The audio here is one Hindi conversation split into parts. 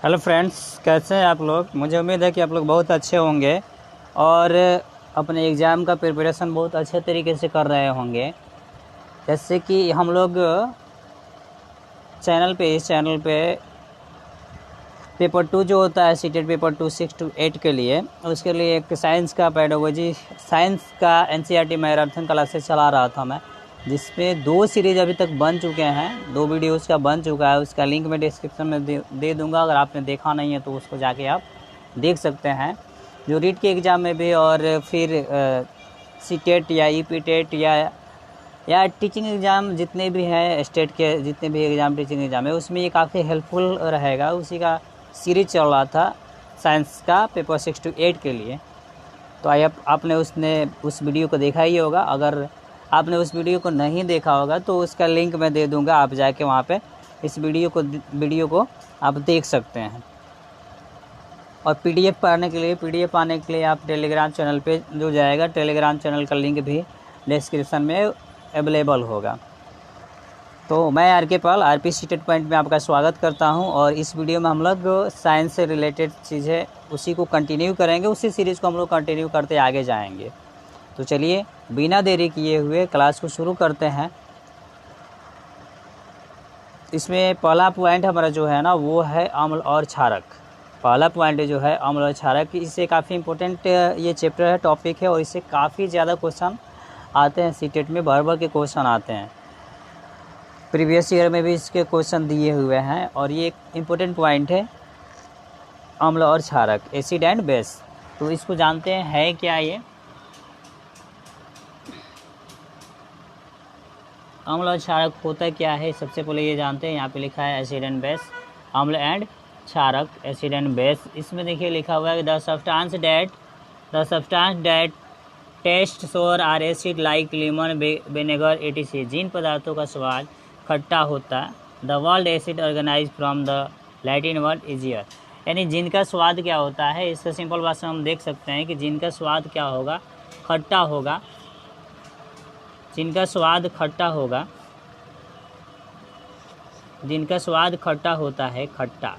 हेलो फ्रेंड्स, कैसे हैं आप लोग। मुझे उम्मीद है कि आप लोग बहुत अच्छे होंगे और अपने एग्ज़ाम का प्रिपरेशन बहुत अच्छे तरीके से कर रहे होंगे। जैसे कि हम लोग इस चैनल पे पेपर 2 जो होता है सीटेट पेपर 2 6 to 8 के लिए, उसके लिए एक साइंस का एनसीईआरटी मैराथन क्लासेस चला रहा था मैं, जिसमें 2 सीरीज़ अभी तक बन चुके हैं, 2 वीडियो उसका बन चुका है। उसका लिंक मैं डिस्क्रिप्शन में दे दूँगा। अगर आपने देखा नहीं है तो उसको जाके आप देख सकते हैं। जो रीट के एग्ज़ाम में भी और फिर सीटेट या ईपीटेट या टीचिंग एग्ज़ाम जितने भी हैं, स्टेट के जितने भी एग्ज़ाम टीचिंग एग्ज़ाम है, उसमें ये काफ़ी हेल्पफुल रहेगा। उसी का सीरीज चल रहा था साइंस का पेपर 6 to 8 के लिए। तो आपने उस वीडियो को देखा ही होगा। अगर आपने उस वीडियो को नहीं देखा होगा तो उसका लिंक मैं दे दूंगा, आप जाके वहाँ पे इस वीडियो को आप देख सकते हैं। और पीडीएफ आने के लिए आप टेलीग्राम चैनल पे जो जाएगा, टेलीग्राम चैनल का लिंक भी डिस्क्रिप्शन में अवेलेबल होगा। तो मैं आरके पाल आरपी सीटेट पॉइंट में आपका स्वागत करता हूं। और इस वीडियो में हम लोग साइंस से रिलेटेड चीज़ें उसी को कंटिन्यू करेंगे, उसी सीरीज़ को हम लोग कंटिन्यू करते आगे जाएंगे। तो चलिए बिना देरी किए हुए क्लास को शुरू करते हैं। इसमें पहला पॉइंट हमारा जो है ना, वो है अम्ल और क्षारक। पहला पॉइंट जो है अम्ल और क्षारक, इससे काफ़ी इम्पोर्टेंट ये चैप्टर है, टॉपिक है, और इससे काफ़ी ज़्यादा क्वेश्चन आते हैं। सीटेट में भर के क्वेश्चन आते हैं। प्रीवियस ईयर में भी इसके क्वेश्चन दिए हुए हैं। और ये एक इम्पोर्टेंट पॉइंट है, अम्ल और क्षारक, एसिड एंड बेस। तो इसको जानते हैं है क्या ये। अम्ल और क्षारक होता क्या है, सबसे पहले ये जानते हैं। यहाँ पे लिखा है एसिड एंड बेस, अम्ल एंड क्षारक, एसिड एंड बेस। इसमें देखिए लिखा हुआ है the substance that taste sour are acid like lemon, vinegar etc. जिन पदार्थों का स्वाद खट्टा होता है। The word acid organise from the Latin word easier. यानी जिनका स्वाद क्या होता है, इसका सिंपल भाषा हम देख सकते हैं कि जिनका स्वाद क्या होगा, खट्टा होगा। जिनका स्वाद खट्टा होगा, जिनका स्वाद खट्टा होता है, खट्टा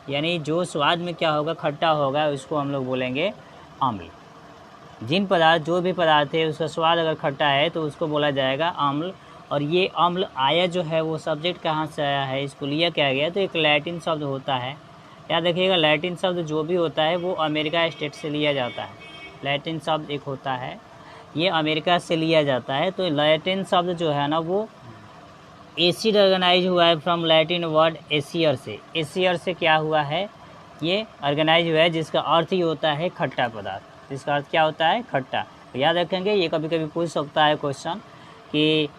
यानी जो स्वाद में क्या होगा, खट्टा होगा, उसको हम लोग बोलेंगे अम्ल। जो भी पदार्थ है उसका स्वाद अगर खट्टा है तो उसको बोला जाएगा अम्ल। और ये अम्ल आया जो है वो सब्जेक्ट कहाँ से आया है, इसको लिया क्या गया, तो एक लैटिन शब्द होता है। याद रखिएगा, लैटिन शब्द जो भी होता है वो अमेरिका स्टेट से लिया जाता है। लैटिन शब्द एक होता है, ये अमेरिका से लिया जाता है। तो लैटिन शब्द जो है ना, वो एसिड ऑर्गेनाइज हुआ है फ्रॉम लैटिन वर्ड एसियर से। एसियर से क्या हुआ है, ये ऑर्गेनाइज हुआ है, जिसका अर्थ ही होता है खट्टा पदार्थ। जिसका अर्थ क्या होता है, खट्टा। तो याद रखेंगे, ये कभी कभी पूछ सकता है क्वेश्चन कि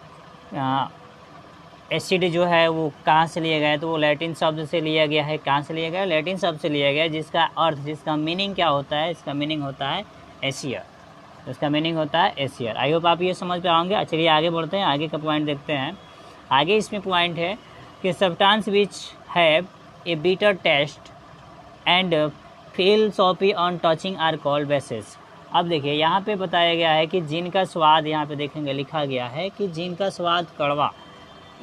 एसिड जो है वो कहाँ से लिया गया है, तो वो लैटिन शब्द से लिया गया है। कहाँ से लिया गया, लैटिन शब्द से लिया गया है, जिसका अर्थ, जिसका मीनिंग क्या होता है, इसका मीनिंग होता है एसियर। इसका मीनिंग होता है एसियर। आई होप आप ये समझ पाओगे। चलिए आगे बढ़ते हैं, आगे का पॉइंट देखते हैं। आगे इसमें पॉइंट है कि substance which have a bitter taste and feel soapy on touching are called bases. अब देखिए यहाँ पे बताया गया है कि जिनका स्वाद, यहाँ पे देखेंगे लिखा गया है कि जिनका स्वाद कड़वा,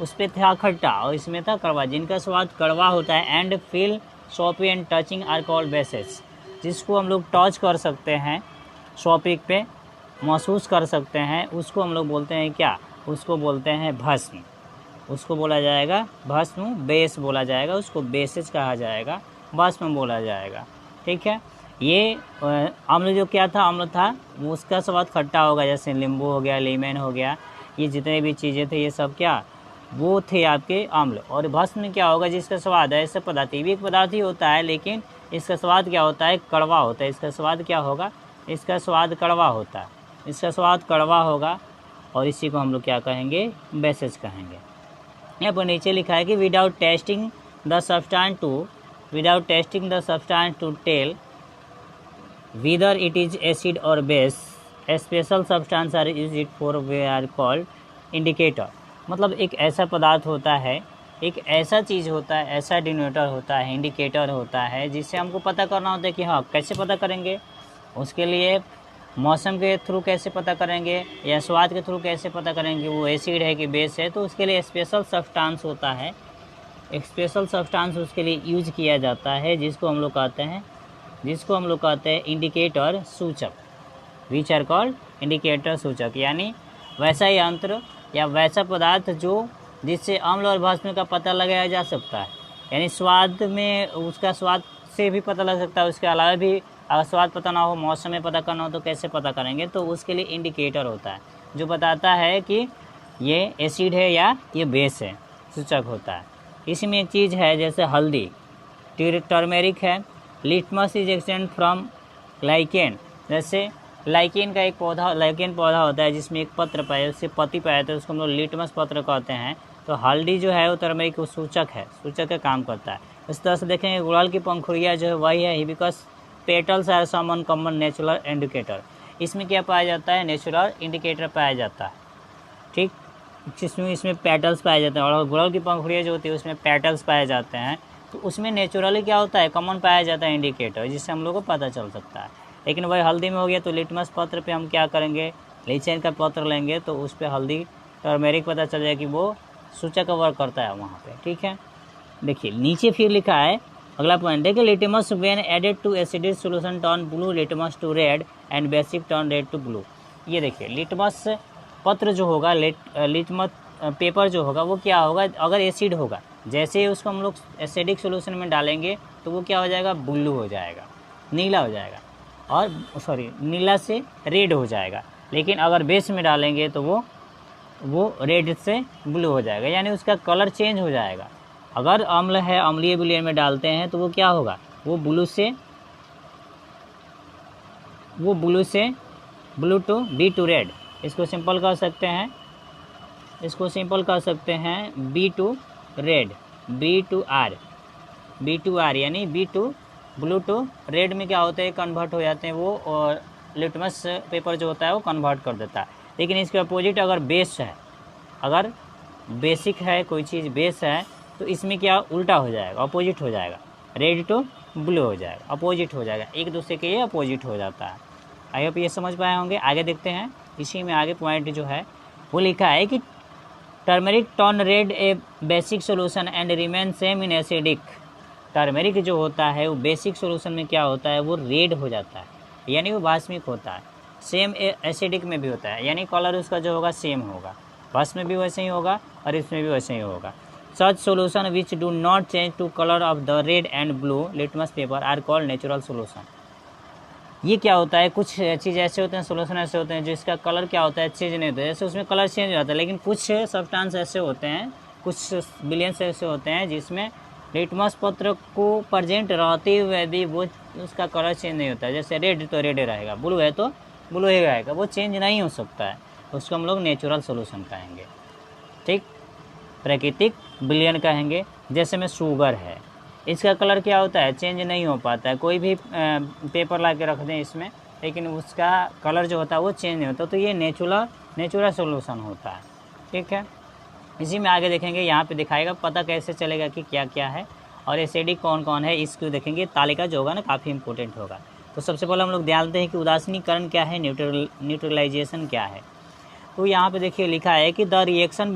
उस पर था खट्टा और इसमें था कड़वा। जिनका स्वाद कड़वा होता है and feel soapy and touching are called bases, जिसको हम लोग टच कर सकते हैं, सॉपिक पे महसूस कर सकते हैं, उसको हम लोग बोलते हैं क्या, उसको बोलते हैं भस्म। उसको बोला जाएगा भस्म, बेस बोला जाएगा, उसको बेसेस कहा जाएगा, भस्म बोला जाएगा। ठीक है। ये अम्ल जो क्या था, अम्ल था, वो उसका स्वाद खट्टा होगा, जैसे नींबू हो गया, लीमन हो गया, ये जितने भी चीज़ें थे ये सब क्या, वो थे आपके अम्ल। और भस्म क्या होगा, जिसका स्वाद है, ऐसे पदार्थ, ये भी एक पदार्थ ही होता है, लेकिन इसका स्वाद क्या होता है, कड़वा होता है। इसका स्वाद क्या होगा, इसका स्वाद कड़वा होता है, इसका स्वाद कड़वा होगा। और इसी को हम लोग क्या कहेंगे, बेसेस कहेंगे। यहाँ पर नीचे लिखा है कि without testing the substance to without testing the substance to tell whether it is acid or base, a special substance are used for we are called indicator। मतलब एक ऐसा पदार्थ होता है, एक ऐसा चीज़ होता है, ऐसा डिनोटर होता है, इंडिकेटर होता है, जिससे हमको पता करना होता है कि हाँ कैसे पता करेंगे, उसके लिए मौसम के थ्रू कैसे पता करेंगे या स्वाद के थ्रू कैसे पता करेंगे वो एसिड है कि बेस है। तो उसके लिए स्पेशल सब्सटेंस होता है, एक स्पेशल सब्सटेंस उसके लिए यूज किया जाता है, जिसको हम लोग कहते हैं इंडिकेटर सूचक, विच आर कॉल्ड इंडिकेटर सूचक। यानी वैसा यंत्र या वैसा पदार्थ जिससे अम्ल और भस्म का पता लगाया जा सकता है। यानी स्वाद में उसका स्वाद से भी पता लग सकता है, उसके अलावा भी अगर स्वाद पता ना हो, मौसम में पता करना हो तो कैसे पता करेंगे, तो उसके लिए इंडिकेटर होता है जो बताता है कि ये एसिड है या ये बेस है, सूचक होता है। इसी में एक चीज़ है जैसे हल्दी, टर्मेरिक है। Litmus is extend from lichen, जैसे लाइकेन का एक पौधा होता है जिसमें एक पत्र पाए, उससे पत्ती पाए तो उसको हम लोग लिटमस पत्र कहते हैं। तो हल्दी जो है वो टर्मेरिक वो सूचक का काम करता है। इस तरह से देखेंगे गुड़हल की पंखुड़ियाँ जो है वही है, because petals are some uncommon natural indicator. इसमें क्या पाया जाता है, नेचुरल इंडिकेटर पाया जाता है, ठीक। इसमें पेटल्स पाए जाते हैं, और गुड़हल की पंखुड़ियाँ जो होती है उसमें पेटल्स पाए जाते हैं। तो उसमें नेचुरली क्या होता है, कॉमन पाया जाता है इंडिकेटर, जिससे हम लोग को पता चल सकता है। लेकिन वही हल्दी में हो गया तो लिटमस पत्र पे हम क्या करेंगे, लीचेन का पत्र लेंगे तो उस पर हल्दी टर्मेरिक पता चल जाए कि वो सूचक का वर्क करता है वहाँ पे, ठीक है। देखिए नीचे फिर लिखा है अगला पॉइंट, देखिए litmus when added to acidic solution turn blue, litmus to red and basic turn red to blue. ये देखिए लिटमस पत्र जो होगा, लिटमस पेपर जो होगा वो क्या होगा, अगर एसिड होगा, जैसे ही उसको हम लोग एसिडिक सॉल्यूशन में डालेंगे तो वो क्या हो जाएगा, ब्लू हो जाएगा, नीला हो जाएगा, और नीला से रेड हो जाएगा। लेकिन अगर बेस में डालेंगे तो वो रेड से ब्लू हो जाएगा, यानी उसका कलर चेंज हो जाएगा। अगर अम्ल है, अम्लीय विलयन में डालते हैं तो वो क्या होगा, वो blue to B to red. इसको सिंपल कर सकते हैं B to red, B to R, यानी B to blue to red में क्या होता है, कन्वर्ट हो जाते हैं वो, और लिटमस पेपर जो होता है वो कन्वर्ट कर देता है। लेकिन इसके अपोजिट अगर बेस है, अगर बेसिक है कोई चीज़ बेस है, तो इसमें क्या उल्टा हो जाएगा, अपोजिट हो जाएगा, रेड टू ब्लू हो जाएगा, अपोजिट हो जाएगा, एक दूसरे के ये अपोजिट हो जाता है। आई होप ये समझ पाए होंगे। आगे देखते हैं, इसी में आगे पॉइंट जो है वो लिखा है कि turmeric turn red A basic solution and remain same in acidic. Turmeric जो होता है वो बेसिक सोल्यूशन में क्या होता है, वो रेड हो जाता है, यानी वो वास्मिक होता है। सेम एसिडिक में भी होता है, यानी कलर उसका जो होगा सेम होगा, भस्म में भी वैसे ही होगा और इसमें भी वैसे ही होगा। Such solution which do not change to colour of the red and blue litmus paper are called natural solution. ये क्या होता है, कुछ चीज़ ऐसे होते हैं, सोल्यूशन ऐसे होते हैं जिसका कलर क्या होता है, चेंज नहीं होता है, जैसे उसमें कलर चेंज हो जाता है। लेकिन कुछ सब्सटेंस ऐसे होते हैं, कुछ बिलियंस ऐसे होते हैं जिसमें लिटमस पत्र को प्रेजेंट रहते हुए भी वो उसका कलर चेंज नहीं होता है। जैसे रेड तो रेड रहेगा, ब्लू है तो ब्लू ही रहेगा, वो चेंज नहीं हो सकता है, उसको हम लोग नेचुरल सोल्यूशन कहेंगे, ठीक, प्राकृतिक विलयन कहेंगे। जैसे में शुगर है, इसका कलर क्या होता है, चेंज नहीं हो पाता है, कोई भी पेपर ला के रख दें इसमें, लेकिन उसका कलर जो होता है वो चेंज नहीं होता, तो ये नेचुरल सोल्यूशन होता है, ठीक है। इसी में आगे देखेंगे, यहाँ पे दिखाएगा, पता कैसे चलेगा कि क्या क्या है और एसिडिक कौन कौन है, इसको देखेंगे। तालिका जो होगा ना काफ़ी इंपॉर्टेंट होगा। तो सबसे पहले हम लोग ध्यान देते हैं कि उदासीनीकरण क्या है, न्यूट्रलाइजेशन क्या है। तो यहाँ पे देखिए लिखा है कि the reaction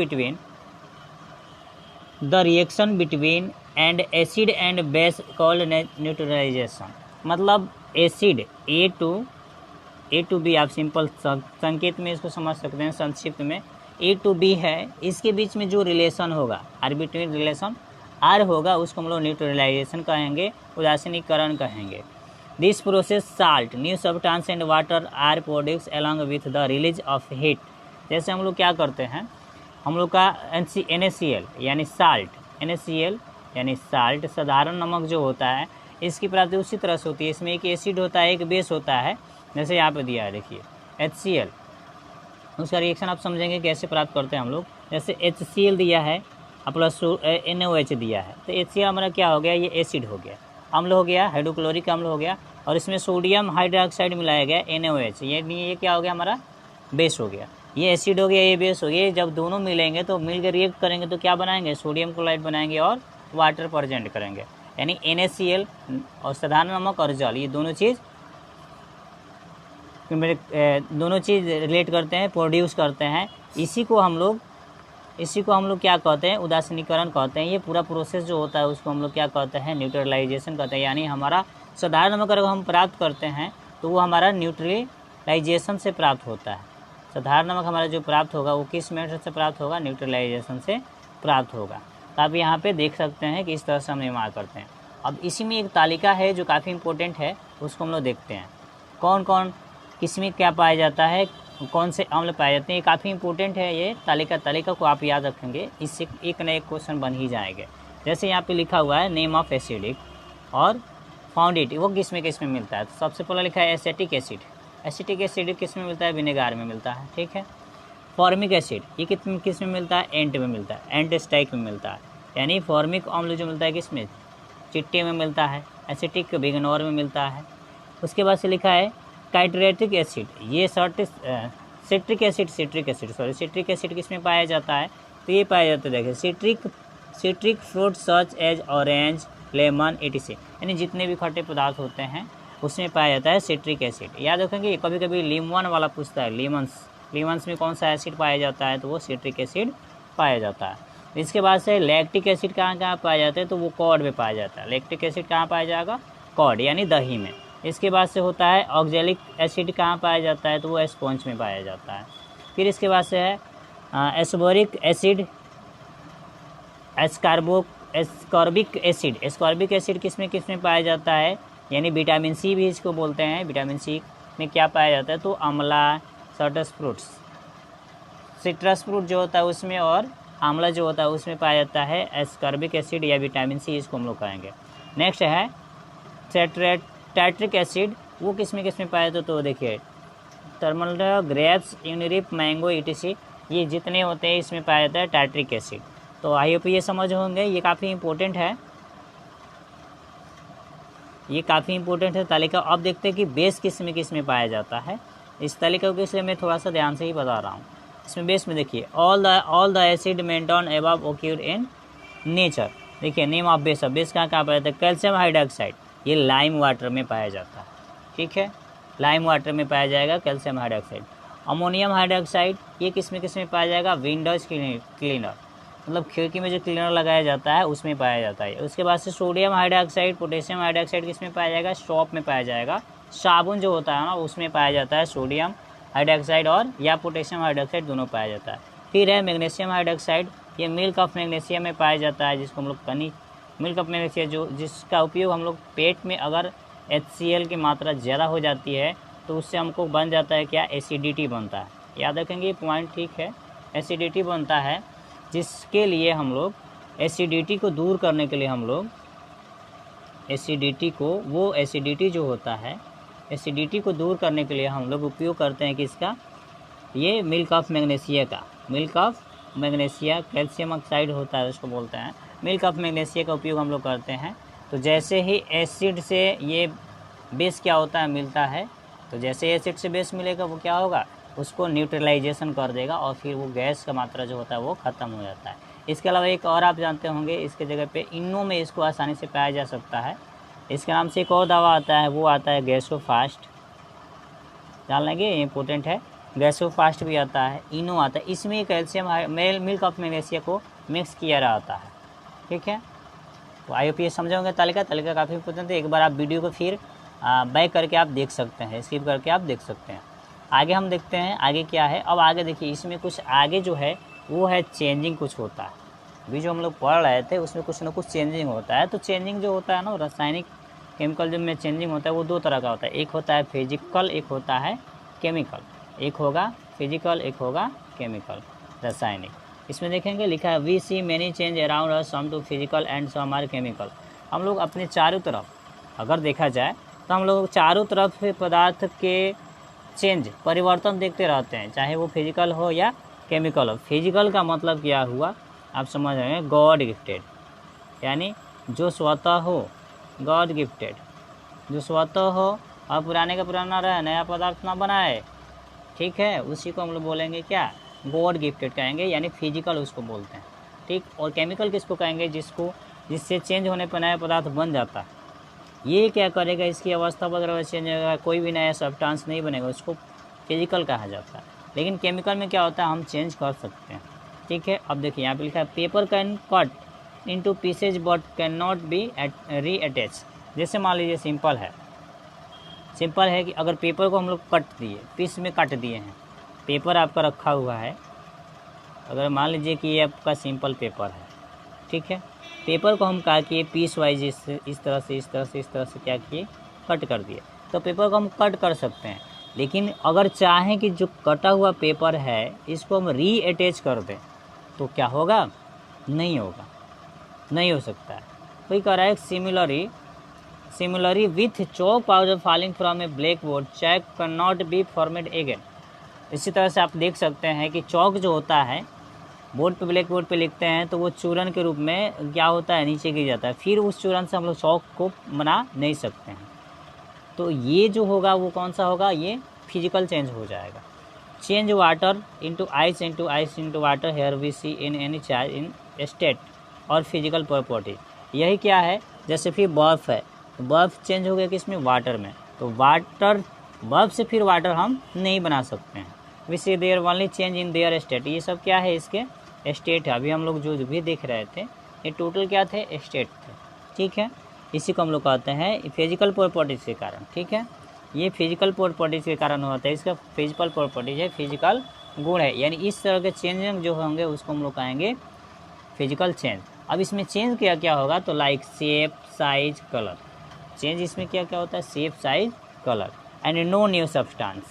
between and acid and base called neutralisation. मतलब एसिड ए टू बी, आप सिंपल संकेत में इसको समझ सकते हैं, संक्षिप्त में ए टू बी है, इसके बीच में जो रिलेशन होगा, आर्बिट्रेरी रिलेशन आर होगा, उसको हम लोग न्यूट्रलाइजेशन कहेंगे, उदासीनीकरण कहेंगे। This process salt, new substance and water are produce along with the release of heat. जैसे हम लोग क्या करते हैं, हम लोग का NaCl यानी साल्ट, साधारण नमक जो होता है, इसकी प्राप्ति उसी तरह से होती है। इसमें एक एसिड होता है, एक बेस होता है। जैसे यहाँ पे दिया है देखिए HCl, उसका रिएक्शन आप समझेंगे कैसे प्राप्त करते हैं हम लोग। जैसे HCl दिया है प्लस NaOH दिया है, तो HCl हमारा क्या हो गया, ये एसिड हो गया, अम्ल हो गया, हाइड्रोक्लोरिक अम्ल हो गया, और इसमें सोडियम हाइड्रोक्साइड मिलाया गया NaOH, ये क्या हो गया हमारा बेस हो गया। ये एसिड हो गया, ये बेस हो गया। जब दोनों मिलेंगे तो मिलकर रिएक्ट करेंगे तो क्या बनाएंगे, सोडियम क्लोराइड बनाएंगे और वाटर प्रेजेंट करेंगे, यानी NaCl और साधारण नमक और जल, ये दोनों चीज़ रिलेट करते हैं, प्रोड्यूस करते हैं। इसी को हम लोग क्या कहते हैं, उदासीनीकरण कहते हैं। ये पूरा प्रोसेस जो होता है उसको हम लोग क्या कहते हैं, न्यूट्रलाइजेशन कहते हैं। यानी हमारा साधारण नमक अगर हम प्राप्त करते हैं तो वो हमारा न्यूट्रलाइजेशन से प्राप्त होता है। साधारण नमक हमारा जो प्राप्त होगा वो किस मेथड से प्राप्त होगा, न्यूट्रलाइजेशन से प्राप्त होगा। तो आप यहाँ पे देख सकते हैं कि इस तरह से हम निर्माण करते हैं। अब इसी में एक तालिका है जो काफ़ी इंपॉर्टेंट है, उसको हम लोग देखते हैं। कौन कौन किसमें क्या पाया जाता है, कौन से अम्ल पाए जाते हैं, ये काफ़ी इंपॉर्टेंट है। ये तालिका को आप याद रखेंगे, इससे एक न एक क्वेश्चन बन ही जाएंगे। जैसे यहाँ पे लिखा हुआ है नेम ऑफ एसिडिक और फाउंड इट, वो किस में मिलता है। तो सबसे पहले लिखा है एसिटिक एसिड। एसिटिक एसिड किस में मिलता है, विनेगार में मिलता है, ठीक है। फॉर्मिक एसिड ये किस में मिलता है, एंट में मिलता है, एंट स्टाइक में मिलता है। यानी फॉर्मिक अम्ल जो मिलता है किस में, चिट्टे में मिलता है। एसिटिक विग्नोर में मिलता है। उसके बाद से लिखा है काइट्रेटिक एसिड, ये सिट्रिक एसिड किस में पाया जाता है, तो ये पाया जाता है, देखिए citric fruit such as orange, lemon etc, यानी जितने भी खट्टे पदार्थ होते हैं उसमें पाया जाता है सिट्रिक एसिड। याद रखेंगे, कभी कभी लीमन वाला पूछता है, लीमन्स में कौन सा एसिड पाया जाता है, तो वो सिट्रिक एसिड पाया जाता है। इसके बाद से लैक्टिक एसिड कहाँ पाया जाता है, तो वो कॉर्ड में पाया जाता है। लैक्टिक एसिड कहाँ पाया जाएगा, कॉर्ड यानी दही में। इसके बाद से होता है ऑक्जेलिक एसिड कहाँ पाया जाता है, तो वो स्पॉन्ज में पाया जाता है। फिर इसके बाद से है एस्कोर्बिक एसिड, एस्कॉर्बिक एसिड किस में पाया जाता है, यानी विटामिन सी भी इसको बोलते हैं। विटामिन सी में क्या पाया जाता है, तो आंवला, सिट्रस फ्रूट जो होता है उसमें, और आंवला जो होता है उसमें पाया जाता है एस्कॉर्बिक एसिड या विटामिन सी, इसको हम लोग कहेंगे। नेक्स्ट है टैट्रिक एसिड, वो किस में पाया जाता है, तो देखिए टर्मल, ग्रेप्स, यूनिरिप, मैंगो etc, ये जितने होते हैं इसमें पाया जाता है टैट्रिक एसिड। तो आई होप ये समझ होंगे, ये काफ़ी इंपॉर्टेंट है, ये काफ़ी इंपॉर्टेंट है तालिका। अब देखते हैं कि बेस किस में पाया जाता है। इस तालिका को इसलिए मैं थोड़ा सा ध्यान से ही बता रहा हूँ। इसमें बेस में देखिए all the acid mentioned above occur in nature. देखिए नेम ऑफ बेस, कहाँ पाया जाता है, कैल्शियम हाइड्रोक्साइड, ये लाइम वाटर में पाया जाता है, ठीक है, लाइम वाटर में पाया जाएगा कैल्शियम हाइड्रोक्साइड। अमोनियम हाइड्रोक्साइड ये किस में पाया जाएगा, विंडोज क्लीनर, मतलब खिड़की में जो क्लीनर लगाया जाता है उसमें पाया जाता है। उसके बाद से सोडियम हाइड्रोक्साइड, पोटेशियम हाइड्रोक्साइड किस में पाया जाएगा, सॉप में पाया जाएगा। साबुन जो होता है ना उसमें पाया जाता है सोडियम हाइड्रोक्साइड और या पोटेशियम हाइड्रोक्साइड, दोनों पाया जाता है। फिर है मैग्नीशियम हाइड्रोक्साइड, ये मिल्क ऑफ मैग्नीशियम में पाया जाता है, जिसको हम लोग मिल्क ऑफ मैग्नीशियम जिसका उपयोग हम लोग पेट में अगर HCl की मात्रा ज़्यादा हो जाती है तो उससे हमको बन जाता है क्या, एसिडिटी बनता है। याद रखेंगे ये पॉइंट, ठीक है, एसिडिटी बनता है, जिसके लिए हम लोग एसिडिटी को दूर करने के लिए हम लोग एसिडिटी जो होता है एसिडिटी को दूर करने के लिए हम लोग उपयोग करते हैं किसका, ये मिल्क ऑफ मैग्नीशिया का। Milk of magnesia calcium oxide होता है उसको बोलते हैं, मिल्क ऑफ मैग्नीशिया का उपयोग हम लोग करते हैं। तो जैसे ही एसिड से ये बेस क्या होता है, मिलता है, तो जैसे एसिड से बेस मिलेगा वो क्या होगा, उसको न्यूट्रलाइजेशन कर देगा और फिर वो गैस का मात्रा जो होता है वो ख़त्म हो जाता है। इसके अलावा एक और आप जानते होंगे, इसके जगह पे इनो में इसको आसानी से पाया जा सकता है। इसके नाम से एक और दवा आता है, वो आता है गैसोफास्ट, जान लेंगे, इंपॉर्टेंट है। गैसोफास्ट भी आता है, इनो आता है, इसमें कैल्शियम मिल्क ऑफ मैग्नीशिया को मिक्स किया रहता है, ठीक है। तो आई होप ये समझोगे तालिका काफ़ी इंपॉर्टेंट है। एक बार आप वीडियो को फिर बैक करके आप देख सकते हैं, स्किप करके आप देख सकते हैं। आगे हम देखते हैं आगे क्या है। अब आगे देखिए, इसमें कुछ आगे जो है वो है चेंजिंग कुछ होता है। अभी जो हम लोग पढ़ रहे थे उसमें कुछ ना कुछ चेंजिंग होता है। तो चेंजिंग जो होता है ना, रासायनिक केमिकल जो में चेंजिंग होता है वो दो तरह का होता है, एक होता है फिजिकल, एक होता है केमिकल। एक होगा फिजिकल, एक होगा केमिकल, रासायनिक। इसमें देखेंगे लिखा है we see many change around us, some to physical and some are chemical. हम लोग अपने चारों तरफ अगर देखा जाए तो हम लोग चारों तरफ पदार्थ के चेंज, परिवर्तन देखते रहते हैं, चाहे वो फिजिकल हो या केमिकल हो। फिजिकल का मतलब क्या हुआ आप समझ रहे हैं, गॉड गिफ्टेड, यानी जो स्वतः हो गॉड गिफ्टेड, जो स्वतः हो और पुराने का पुराना रहे, नया पदार्थ ना बनाए, ठीक है, उसी को हम लोग बोलेंगे क्या, गॉड गिफ्टेड कहेंगे, यानी फिजिकल उसको बोलते हैं, ठीक। और केमिकल किसको कहेंगे, जिससे चेंज होने पर नया पदार्थ बन जाता है। ये क्या करेगा, इसकी अवस्था वगैरह चेंज होगा, कोई भी नया सब्सटेंस नहीं बनेगा, उसको फिजिकल कहा जाता है। लेकिन केमिकल में क्या होता है, हम चेंज कर सकते हैं, ठीक है। अब देखिए यहाँ पे लिखा है paper can cut into pieces but can not B री अटैच। जैसे मान लीजिए सिंपल है कि अगर पेपर को हम लोग कट दिए, पीस में काट दिए हैं, पेपर आपका रखा हुआ है, अगर मान लीजिए कि ये आपका सिंपल पेपर है, ठीक है, पेपर को हम क्या किए, पीस वाइज इस तरह से क्या किए, कट कर दिए, तो पेपर को हम कट कर सकते हैं। लेकिन अगर चाहें कि जो कटा हुआ पेपर है इसको हम री अटैच कर दें तो क्या होगा, नहीं होगा, नहीं हो सकता है। कोई कह रहा है similarly with chalk powder falling from a blackboard chalk can not be formed again. इसी तरह से आप देख सकते हैं कि चौक जो होता है बोर्ड पे, ब्लैक बोर्ड पे लिखते हैं तो वो चूरन के रूप में क्या होता है, नीचे गिर जाता है, फिर उस चूरन से हम लोग चौक को बना नहीं सकते हैं। तो ये जो होगा वो कौन सा होगा, ये फिजिकल चेंज हो जाएगा। Change water into ice into water, here we see in any charge in state और फिजिकल प्रॉपर्टी। यही क्या है, जैसे फिर बर्फ़ है तो बर्फ़ चेंज हो गया किसमें, वाटर में, तो वाटर, बर्फ़ से फिर वाटर हम नहीं बना सकते हैं। We see there only change in there state, ये सब क्या है, इसके स्टेट है। अभी हम लोग जो भी देख रहे थे ये टोटल क्या थे, स्टेट थे, ठीक है। इसी को हम लोग कहते हैं फिजिकल प्रॉपर्टीज़ के कारण, ठीक है। ये फिजिकल प्रॉपर्टीज़ के कारण होता है, इसका फिजिकल प्रॉपर्टीज है, फिजिकल गुण है, यानी इस तरह के चेंज जो होंगे उसको हम लोग कहेंगे फिजिकल चेंज। अब इसमें चेंज क्या क्या होगा, तो like shape, size, colour. Change इसमें क्या क्या होता है, shape, size, colour. And no new substance,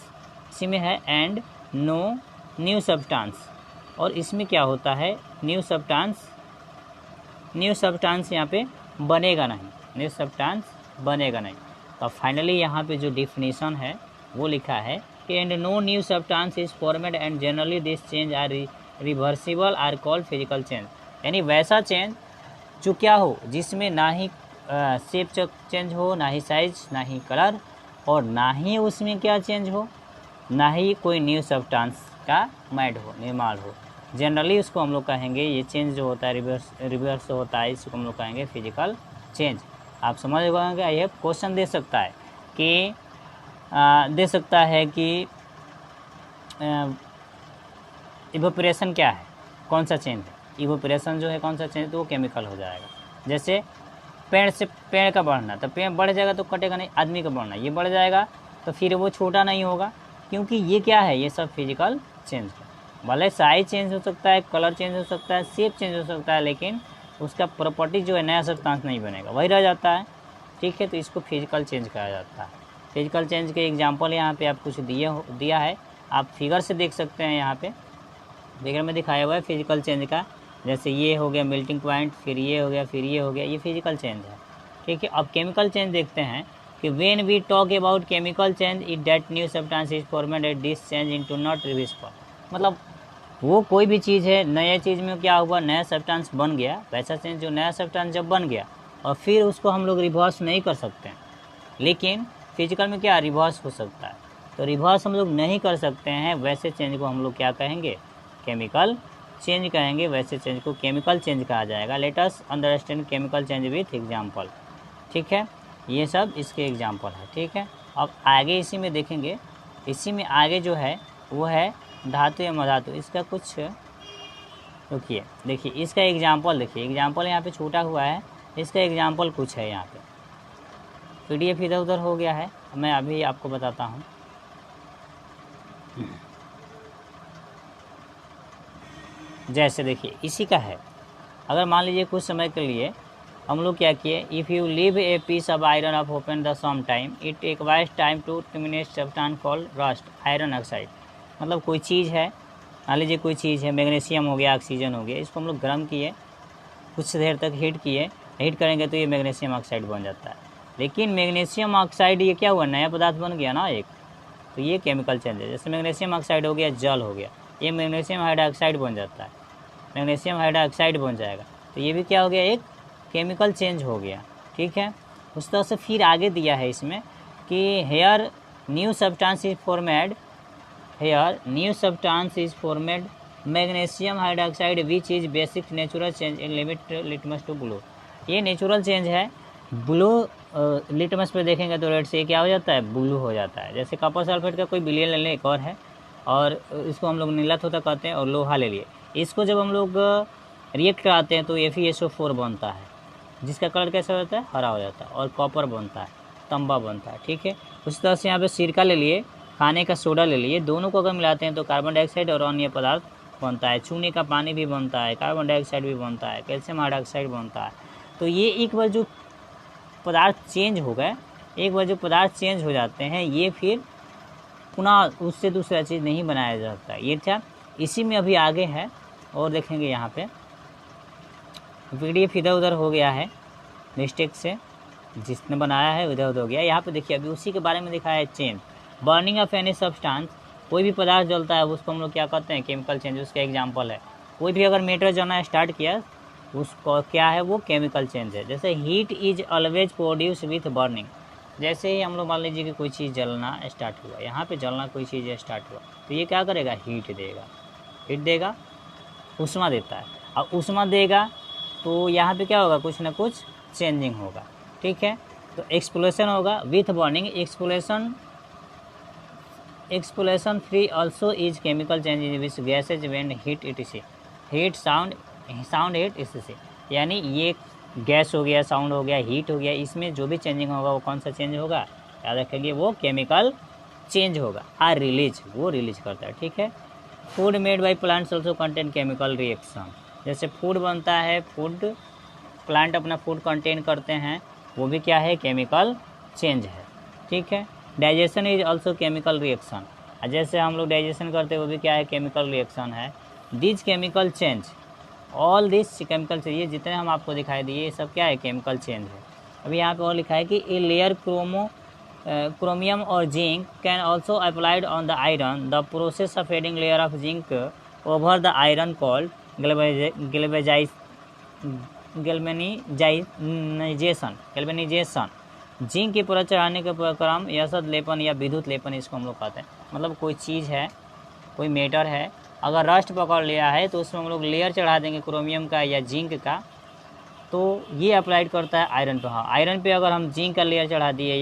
इसी में है एंड नो न्यू सब्सटेंस। और इसमें क्या होता है, न्यू सब्सटेंस यहाँ पे बनेगा नहीं, न्यू सब्सटेंस बनेगा नहीं। तो फाइनली यहाँ पे जो डिफिनीशन है वो लिखा है कि and no new substance is formed and generally this change are reversible are called physical change. यानी वैसा चेंज जो क्या हो, जिसमें ना ही शेप चेंज हो, ना ही साइज, ना ही कलर, और ना ही उसमें क्या चेंज हो, ना ही कोई न्यू सब्सटेंस का मैड हो, निर्माण हो, जनरली उसको हम लोग कहेंगे, ये चेंज जो होता है रिवर्स होता है, इसको हम लोग कहेंगे फिजिकल चेंज। आप समझ गए, ये क्वेश्चन दे सकता है कि इवोपरेशन क्या है, कौन सा चेंज है, इवोपरेशन जो है कौन सा चेंज, तो वो केमिकल हो जाएगा। जैसे पेड़ का बढ़ना, तो पेड़ बढ़ जाएगा तो कटेगा नहीं, आदमी का बढ़ना ये बढ़ जाएगा तो फिर वो छोटा नहीं होगा, क्योंकि ये क्या है, ये सब फिजिकल चेंज है। भले साइज चेंज हो सकता है, कलर चेंज हो सकता है, शेप चेंज हो सकता है, लेकिन उसका प्रॉपर्टी जो है नया सब्सटेंस नहीं बनेगा, वही रह जाता है, ठीक है। तो इसको फिजिकल चेंज कहा जाता है। फिजिकल चेंज के एग्जांपल यहाँ पे आप कुछ दिया है, आप फिगर से देख सकते हैं, यहाँ पे फिगर में दिखाया हुआ है फिजिकल चेंज का। जैसे ये हो गया मेल्टिंग पॉइंट, फिर ये हो गया, फिर ये हो गया, ये फिजिकल चेंज है, ठीक है। अब केमिकल चेंज देखते हैं कि when we talk about chemical change it that new substance is formed at this change into not reversible. मतलब वो कोई भी चीज़ है, नया चीज़ में क्या हुआ, नया सब्सटेंस बन गया, वैसा चेंज जो नया सब्सटेंस जब बन गया और फिर उसको हम लोग रिवर्स नहीं कर सकते हैं। लेकिन फिजिकल में क्या रिवर्स हो सकता है, तो रिवर्स हम लोग नहीं कर सकते हैं, वैसे चेंज को हम लोग क्या कहेंगे, केमिकल चेंज कहेंगे, वैसे चेंज को केमिकल चेंज कहा जाएगा। Let us understand chemical change with example, ठीक है। ये सब इसके एग्जांपल है, ठीक है। अब आगे इसी में देखेंगे, इसी में आगे जो है वो है धातु एवं अधातु। इसका कुछ रुकिए, देखिए इसका एग्जांपल देखिए, एग्जांपल यहाँ पे छूटा हुआ है, इसका एग्जांपल कुछ है, यहाँ पे PDF इधर उधर हो गया है, मैं अभी आपको बताता हूँ। जैसे देखिए इसी का है, अगर मान लीजिए कुछ समय के लिए हम लोग क्या किए, if you leave a piece of iron of open the some time it requires time to terminate substance called rust iron oxide. मतलब कोई चीज़ है, मान लीजिए कोई चीज़ है, मैग्नीशियम हो गया, ऑक्सीजन हो गया, इसको हम लोग गर्म किए, कुछ देर तक हीट किए, हीट करेंगे तो ये मैग्नीशियम ऑक्साइड बन जाता है। लेकिन मैग्नीशियम ऑक्साइड ये क्या हुआ, नया पदार्थ बन गया ना एक, तो ये केमिकल चेंज है। जैसे मैग्नीशियम ऑक्साइड हो गया, जल हो गया, ये मैग्नीशियम हाइड्रोक्साइड बन जाता है, मैग्नीशियम हाइड्रोक्साइड बन जाएगा, तो ये भी क्या हो गया, एक केमिकल चेंज हो गया, ठीक है। उस तरह से फिर आगे दिया है इसमें कि here new substance is formed, here new substance is formed magnesium hydroxide which is basic natural change in limit litmus to blue. ये नेचुरल चेंज है। ब्लू लिटमस पे देखेंगे तो रेड से ये क्या हो जाता है, ब्लू हो जाता है। जैसे कॉपर सल्फेट का कोई विलयन ले लें, एक और है, और इसको हम लोग नीला तोता कहते हैं, और लोहा ले लिए। इसको जब हम लोग रिएक्ट कराते हैं तो FeSO4 बनता है, जिसका कलर कैसा होता है, हरा हो जाता है, और कॉपर बनता है, तांबा बनता है। ठीक है, उसी तरह से यहाँ पे सिरका ले लिए, खाने का सोडा ले लिए, दोनों को अगर मिलाते हैं तो कार्बन डाइऑक्साइड और अन्य पदार्थ बनता है। चूने का पानी भी बनता है, कार्बन डाइऑक्साइड भी बनता है, कैल्शियम हाइड्रोक्साइड बनता है। तो ये एक बार जो पदार्थ चेंज हो गए, एक बार जो पदार्थ चेंज हो जाते हैं, ये फिर पुनः उससे दूसरा चीज़ नहीं बनाया जा सकता। ये था, इसी में अभी आगे है और देखेंगे यहाँ पे PDF इधर उधर हो गया है मिस्टेक से, जिसने बनाया है इधर उधर हो गया। यहाँ पे देखिए अभी उसी के बारे में दिखाया है, change burning of any substance. कोई भी पदार्थ जलता है उसको हम लोग क्या कहते हैं, केमिकल चेंज। उसका एग्जाम्पल है, कोई भी अगर मेटर जलना स्टार्ट किया उसको क्या है, वो केमिकल चेंज है। जैसे heat is always produce with burning. जैसे ही हम लोग मान लीजिए कि कोई चीज़ जलना स्टार्ट हुआ, यहाँ पे जलना कोई चीज़ स्टार्ट हुआ, तो ये क्या करेगा, हीट देगा, हीट देगा, ऊष्मा देता है। और ऊष्मा देगा तो यहाँ पे क्या होगा, कुछ ना कुछ चेंजिंग होगा। ठीक है, तो एक्सप्लोशन होगा with burning. Explosion free also is chemical change in which gases when heat etc, heat sound heat etc। यानी ये गैस हो गया, साउंड हो गया, हीट हो गया, इसमें जो भी चेंजिंग होगा वो कौन सा चेंज होगा, याद रखेंगे, वो केमिकल चेंज होगा। रिलीज, वो रिलीज करता है। ठीक है, food made by plants also contain chemical reaction. जैसे फूड बनता है, फूड प्लांट अपना फूड कंटेन करते हैं, वो भी क्या है, केमिकल चेंज है। ठीक है, digestion is also chemical reaction. जैसे हम लोग डाइजेशन करते हैं वो भी क्या है, केमिकल रिएक्शन है। This chemical change, all this chemical change, ये जितने हम आपको दिखाई दिए ये सब क्या है, केमिकल चेंज है। अभी यहाँ पे और लिखा है कि ए लेयर क्रोमियम और zinc can also applied on the iron. The process of adding layer of zinc over the iron called galvanisation. Zinc की परत चढ़ाने का क्रम यसद लेपन या विद्युत लेपन, इसको हम लोग कहते हैं। मतलब कोई चीज़ है, कोई मेटर है, अगर रस्ट पकड़ लिया है तो उसमें हम लोग लेयर चढ़ा देंगे क्रोमियम का या जिंक का, तो ये अप्लाइड करता है आयरन पे। हाँ, आयरन पे अगर हम जिंक का लेयर चढ़ा दिए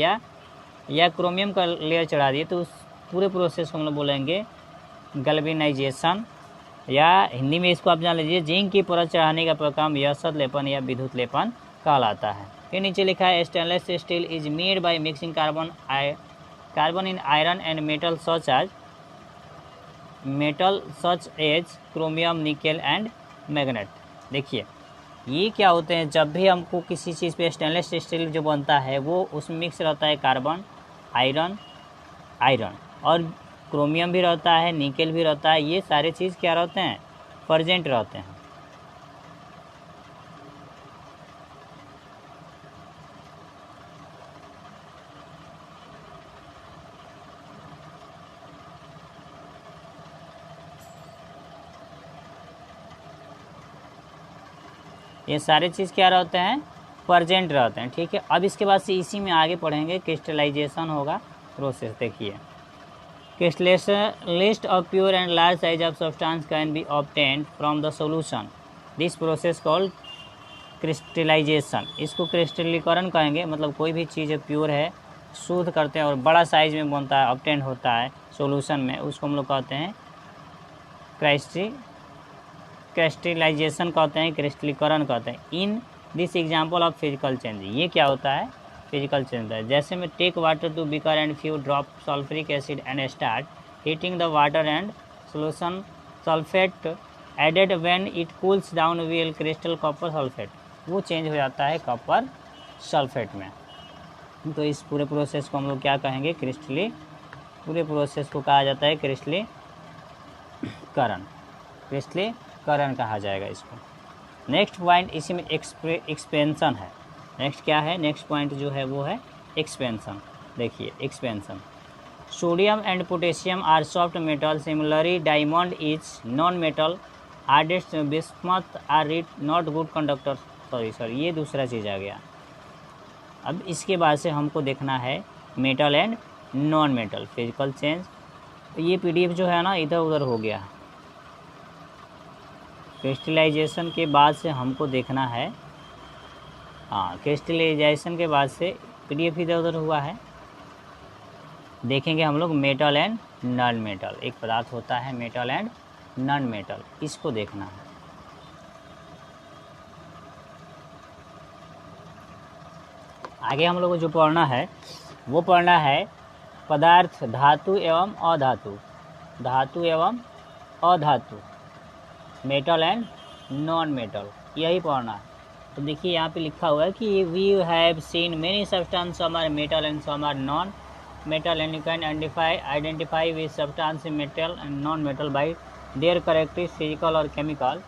या क्रोमियम का लेयर चढ़ा दिए तो उस पूरे प्रोसेस को हम लोग बोलेंगे गैल्वेनाइजेशन, या हिंदी में इसको आप जान लीजिए, जिंक की परत चढ़ाने का काम यसद लेपन या विद्युत लेपन कहलाता है। फिर नीचे लिखा है stainless steel is made by mixing carbon in iron and metal such as chromium, nickel and magnet. देखिए ये क्या होते हैं, जब भी हमको किसी चीज़ पे स्टेनलेस स्टील जो बनता है वो उसमें मिक्स रहता है कार्बन, आयरन और क्रोमियम भी रहता है, निकेल भी रहता है। ये सारे चीज़ क्या रहते हैं, प्रेजेंट रहते हैं। ये सारे चीज़ क्या रहते हैं, प्रेजेंट रहते हैं। ठीक है, अब इसके बाद से इसी में आगे पढ़ेंगे क्रिस्टलाइजेशन होगा प्रोसेस। देखिए, list of pure and large size of substance can be obtained from the solution. This process called crystallization. इसको क्रिस्टलीकरण कहेंगे, मतलब कोई भी चीज़ प्योर है, शुद्ध करते हैं और बड़ा साइज में बनता है, ऑब्टेन होता है सॉल्यूशन में, उसको हम लोग कहते हैं क्रिस्टलाइजेशन कहते हैं, क्रिस्टलीकरण कहते हैं। In this example of physical change, ये क्या होता है, फिजिकल चेंज होता है। जैसे में take water to beaker and few drop sulphuric acid and start heating the water and solution sulphate added when it cools down will crystal copper sulphate, वो चेंज हो जाता है कॉपर सल्फेट में। तो इस पूरे प्रोसेस को हम लोग क्या कहेंगे, पूरे प्रोसेस को कहा जाता है क्रिस्टलीकरण कहा जाएगा इसको। नेक्स्ट पॉइंट इसी में एक्सपेंशन है। नेक्स्ट क्या है, नेक्स्ट पॉइंट जो है वो है एक्सपेंशन। देखिए expansion, sodium and potassium are soft metal, similarly diamond is non metal, hardest bismuth are not good conductor. Sorry ये दूसरा चीज़ आ गया, अब इसके बाद से हमको देखना है metal and non metal physical change. तो ये पीडीएफ जो है ना इधर उधर हो गया। क्रिस्टलाइजेशन के बाद से हमको देखना है, हाँ क्रिस्टलाइजेशन के बाद से पीडीएफ इधर उधर हुआ है। देखेंगे हम लोग मेटल एंड नॉन मेटल, एक पदार्थ होता है मेटल एंड नॉन मेटल, इसको देखना है। आगे हम लोग को जो पढ़ना है वो पढ़ना है पदार्थ धातु एवं अधातु, धातु एवं अधातु, मेटल एंड नॉन मेटल, यही पढ़ना है। तो देखिए यहाँ पे लिखा हुआ है कि we have seen many substance, some are metal and some are non metal and you can identify with substance metal and non metal by their characteristics physical और केमिकल।